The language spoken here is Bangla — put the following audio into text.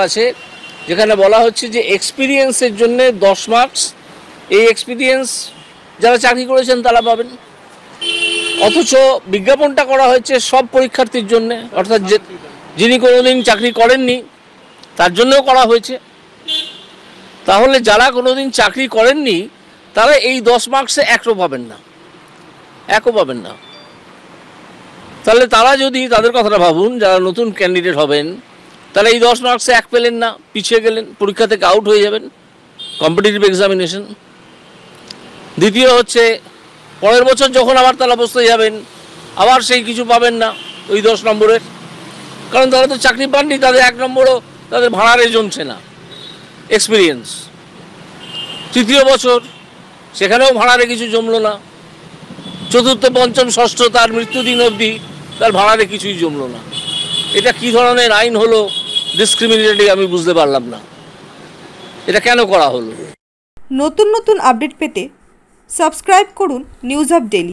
আছে যেখানে বলা হচ্ছে যে এক্সপিরিয়েন্সের জন্য 10 মার্কস, এই এক্সপিরিয়েন্স যারা চাকরি করেছেন তারা পাবেন। অথচ বিজ্ঞাপনটা করা হয়েছে সব পরীক্ষার্থীর জন্য, অর্থাৎ যিনি কোনোদিন চাকরি করেননি তার জন্যও করা হয়েছে। তাহলে যারা কোনোদিন চাকরি করেননি তারা এই 10 মার্কসে একও পাবেন না। তাহলে তারা যদি, তাদের কথাটা ভাবুন, যারা নতুন ক্যান্ডিডেট হবেন তারা এই 10 মার্কসে এক পেলেন না, পিছিয়ে গেলেন, পরীক্ষা থেকে আউট হয়ে যাবেন, কম্পিটিটিভ এক্সামিনেশন। দ্বিতীয় হচ্ছে পরের বছর যখন আবার তারা বসতে যাবেন আবার সেই কিছু পাবেন না ওই 10 নম্বরের, কারণ তারা তো চাকরি পাননি, তাদের 1 নম্বরও তাদের ভাড়ারে জমছে না এক্সপিরিয়েন্স। তৃতীয় বছর সেখানেও ভাড়ারে কিছু জমলো না, চতুর্থ পঞ্চম ষষ্ঠ তার মৃত্যুদিন অবধি তার ভাড়ারে কিছুই জমলো না। এটা কি ধরনের আইন হলো, ডিসক্রিমিনেটরি, আমি বুঝতে পারলাম না এটা কেন করা হলো। নতুন আপডেট পেতে সাবস্ক্রাইব করুন নিউজ আপ ডেইলি।